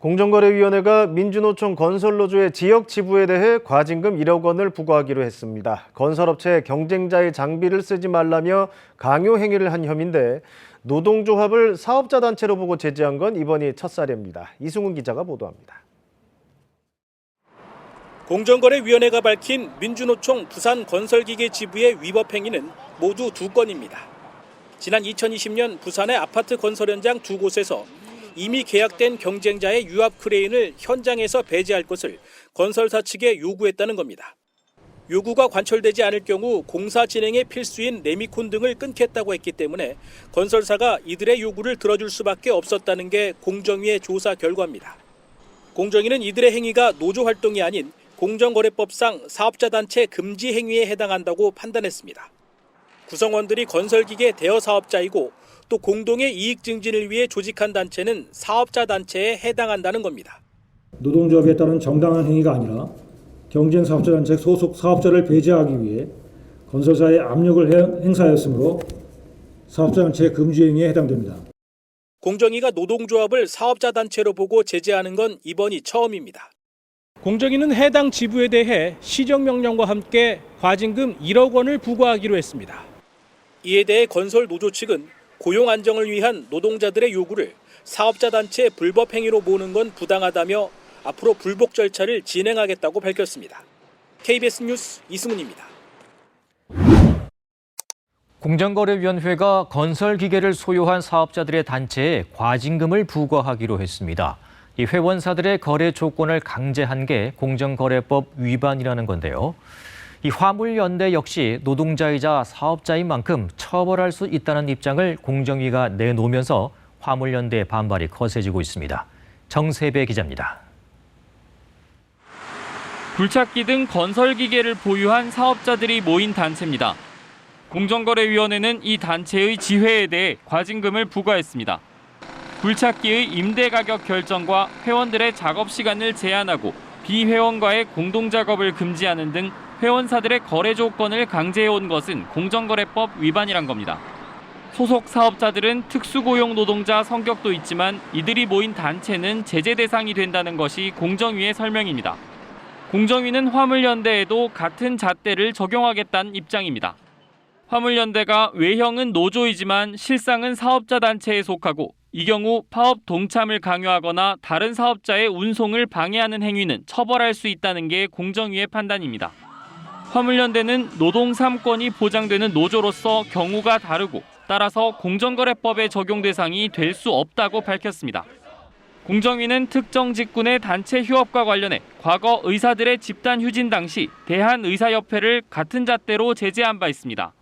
공정거래위원회가 민주노총 건설노조의 지역 지부에 대해 과징금 1억 원을 부과하기로 했습니다. 건설업체 경쟁자의 장비를 쓰지 말라며 강요 행위를 한 혐의인데 노동조합을 사업자 단체로 보고 제재한 건 이번이 첫 사례입니다. 이승훈 기자가 보도합니다. 공정거래위원회가 밝힌 민주노총 부산건설기계 지부의 위법 행위는 모두 2건입니다. 지난 2020년 부산의 아파트 건설 현장 2곳에서 이미 계약된 경쟁자의 유압 크레인을 현장에서 배제할 것을 건설사 측에 요구했다는 겁니다. 요구가 관철되지 않을 경우 공사 진행의 필수인 레미콘 등을 끊겠다고 했기 때문에 건설사가 이들의 요구를 들어줄 수밖에 없었다는 게 공정위의 조사 결과입니다. 공정위는 이들의 행위가 노조 활동이 아닌 공정거래법상 사업자단체 금지 행위에 해당한다고 판단했습니다. 구성원들이 건설기계 대여 사업자이고 또 공동의 이익 증진을 위해 조직한 단체는 사업자 단체에 해당한다는 겁니다. 노동조합에 따른 정당한 행위가 아니라 경쟁 사업자 단체 소속 사업자를 배제하기 위해 건설사에 압력을 행사하였으므로 사업자 단체 금지 행위에 해당됩니다. 공정위가 노동조합을 사업자 단체로 보고 제재하는 건 이번이 처음입니다. 공정위는 해당 지부에 대해 시정명령과 함께 과징금 1억 원을 부과하기로 했습니다. 이에 대해 건설노조 측은 고용 안정을 위한 노동자들의 요구를 사업자 단체의 불법 행위로 보는 건 부당하다며 앞으로 불복 절차를 진행하겠다고 밝혔습니다. KBS 뉴스 이승훈입니다. 공정거래위원회가 건설기계를 소유한 사업자들의 단체에 과징금을 부과하기로 했습니다. 이 회원사들의 거래 조건을 강제한 게 공정거래법 위반이라는 건데요. 이 화물연대 역시 노동자이자 사업자인 만큼 처벌할 수 있다는 입장을 공정위가 내놓으면서 화물연대의 반발이 거세지고 있습니다. 정세배 기자입니다. 굴착기 등 건설기계를 보유한 사업자들이 모인 단체입니다. 공정거래위원회는 이 단체의 지회에 대해 과징금을 부과했습니다. 굴착기의 임대 가격 결정과 회원들의 작업 시간을 제한하고 비회원과의 공동작업을 금지하는 등 회원사들의 거래 조건을 강제해온 것은 공정거래법 위반이란 겁니다. 소속 사업자들은 특수고용 노동자 성격도 있지만 이들이 모인 단체는 제재 대상이 된다는 것이 공정위의 설명입니다. 공정위는 화물연대에도 같은 잣대를 적용하겠다는 입장입니다. 화물연대가 외형은 노조이지만 실상은 사업자 단체에 속하고 이 경우 파업 동참을 강요하거나 다른 사업자의 운송을 방해하는 행위는 처벌할 수 있다는 게 공정위의 판단입니다. 화물연대는 노동 3권이 보장되는 노조로서 경우가 다르고 따라서 공정거래법의 적용 대상이 될 수 없다고 밝혔습니다. 공정위는 특정 직군의 단체 휴업과 관련해 과거 의사들의 집단 휴진 당시 대한의사협회를 같은 잣대로 제재한 바 있습니다.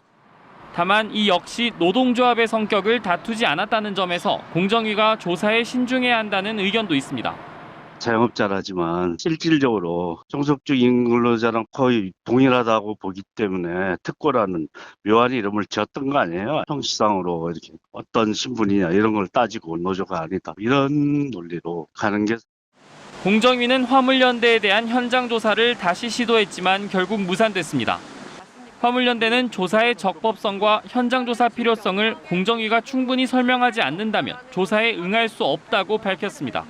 다만 이 역시 노동조합의 성격을 다투지 않았다는 점에서 공정위가 조사에 신중해야 한다는 의견도 있습니다. 자영업자라지만 실질적으로 종속적인 근로자랑 거의 동일하다고 보기 때문에 특고라는 묘한 이름을 지었던 거 아니에요. 형식상으로 이렇게 어떤 신분이냐 이런 걸 따지고 노조가 아니다. 이런 논리로 가는 게. 공정위는 화물연대에 대한 현장 조사를 다시 시도했지만 결국 무산됐습니다. 화물연대는 조사의 적법성과 현장 조사 필요성을 공정위가 충분히 설명하지 않는다면 조사에 응할 수 없다고 밝혔습니다.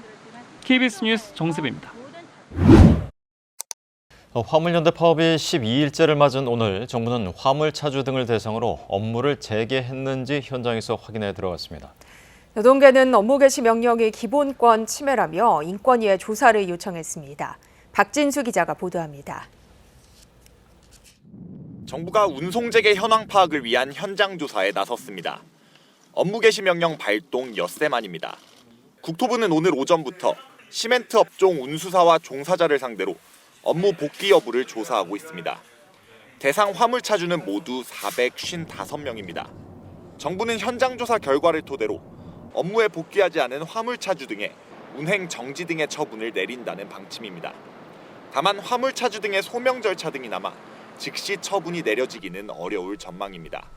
KBS 뉴스 정세배입니다. 화물연대 파업이 12일째를 맞은 오늘 정부는 화물차주 등을 대상으로 업무를 재개했는지 현장에서 확인해 들어갔습니다. 노동계는 업무 개시 명령이 기본권 침해라며 인권위에 조사를 요청했습니다. 박진수 기자가 보도합니다. 정부가 운송재개 현황 파악을 위한 현장 조사에 나섰습니다. 업무 개시 명령 발동 엿새 만입니다. 국토부는 오늘 오전부터 시멘트 업종 운수사와 종사자를 상대로 업무 복귀 여부를 조사하고 있습니다. 대상 화물차주는 모두 455명입니다. 정부는 현장 조사 결과를 토대로 업무에 복귀하지 않은 화물차주 등의 운행 정지 등의 처분을 내린다는 방침입니다. 다만 화물차주 등의 소명 절차 등이 남아 즉시 처분이 내려지기는 어려울 전망입니다.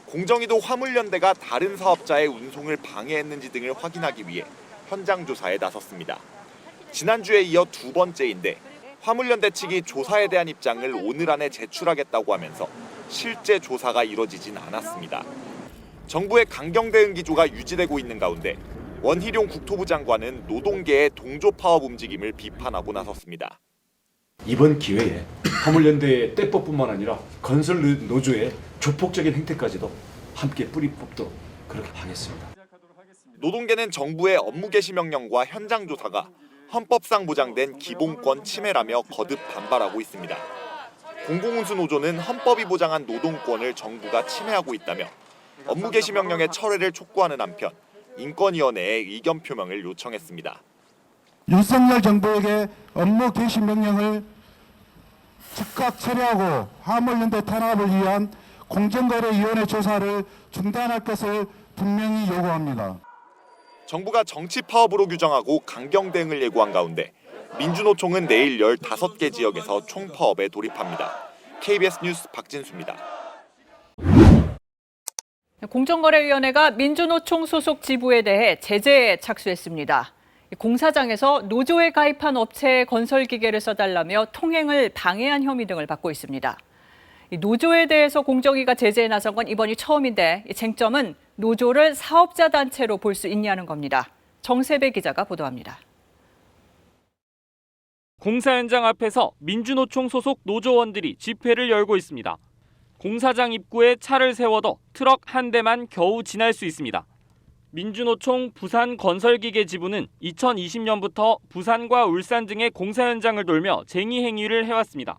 공정위도 화물연대가 다른 사업자의 운송을 방해했는지 등을 확인하기 위해 현장 조사에 나섰습니다. 지난주에 이어 2번째인데 화물연대 측이 조사에 대한 입장을 오늘 안에 제출하겠다고 하면서 실제 조사가 이뤄지진 않았습니다. 정부의 강경 대응 기조가 유지되고 있는 가운데 원희룡 국토부 장관은 노동계의 동조 파업 움직임을 비판하고 나섰습니다. 이번 기회에 화물연대의 떼법뿐만 아니라 건설 노조의 조폭적인 행태까지도 함께 뿌리 뽑도록 그렇게 하겠습니다. 노동계는 정부의 업무 개시 명령과 현장 조사가 헌법상 보장된 기본권 침해라며 거듭 반발하고 있습니다. 공공운수노조는 헌법이 보장한 노동권을 정부가 침해하고 있다며 업무 개시 명령의 철회를 촉구하는 한편 인권위원회에 의견 표명을 요청했습니다. 윤석열 정부에게 업무 개시 명령을 즉각 철회하고 화물연대 탄압을 위한 공정거래위원회 조사를 중단할 것을 분명히 요구합니다. 정부가 정치 파업으로 규정하고 강경 대응을 예고한 가운데 민주노총은 내일 15개 지역에서 총파업에 돌입합니다. KBS 뉴스 박진수입니다. 공정거래위원회가 민주노총 소속 지부에 대해 제재에 착수했습니다. 공사장에서 노조에 가입한 업체에 건설기계를 써달라며 통행을 방해한 혐의 등을 받고 있습니다. 노조에 대해서 공정위가 제재에 나선 건 이번이 처음인데 쟁점은 노조를 사업자 단체로 볼 수 있냐는 겁니다. 정세배 기자가 보도합니다. 공사 현장 앞에서 민주노총 소속 노조원들이 집회를 열고 있습니다. 공사장 입구에 차를 세워도 트럭 한 대만 겨우 지날 수 있습니다. 민주노총 부산 건설기계 지부는 2020년부터 부산과 울산 등의 공사 현장을 돌며 쟁의 행위를 해왔습니다.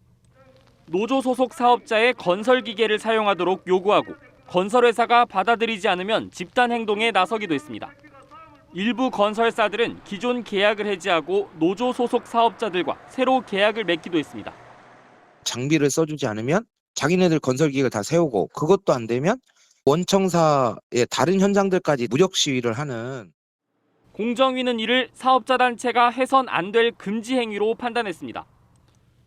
노조 소속 사업자의 건설기계를 사용하도록 요구하고 건설회사가 받아들이지 않으면 집단 행동에 나서기도 했습니다. 일부 건설사들은 기존 계약을 해지하고 노조 소속 사업자들과 새로 계약을 맺기도 했습니다. 장비를 써주지 않으면 자기네들 건설기계를 다 세우고 그것도 안 되면 원청사의 다른 현장들까지 무력 시위를 하는. 공정위는 이를 사업자 단체가 해선 안 될 금지 행위로 판단했습니다.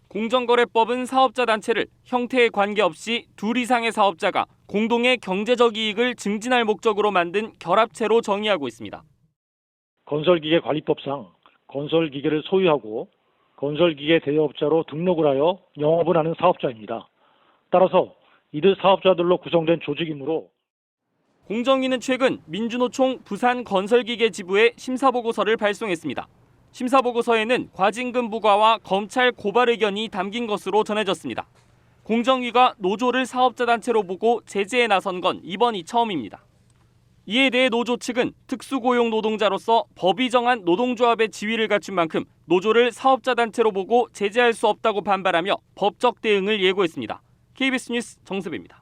공정거래법은 사업자 단체를 형태에 관계없이 둘 이상의 사업자가 공동의 경제적 이익을 증진할 목적으로 만든 결합체로 정의하고 있습니다. 건설기계 관리법상 건설기계를 소유하고 건설기계 대여업자로 등록을 하여 영업을 하는 사업자입니다. 따라서 이들 사업자들로 구성된 조직이므로 공정위는 최근 민주노총 부산 건설기계 지부에 심사보고서를 발송했습니다. 심사보고서에는 과징금 부과와 검찰 고발 의견이 담긴 것으로 전해졌습니다. 공정위가 노조를 사업자 단체로 보고 제재에 나선 건 이번이 처음입니다. 이에 대해 노조 측은 특수고용 노동자로서 법이 정한 노동조합의 지위를 갖춘 만큼 노조를 사업자 단체로 보고 제재할 수 없다고 반발하며 법적 대응을 예고했습니다. KBS 뉴스 정세배입니다.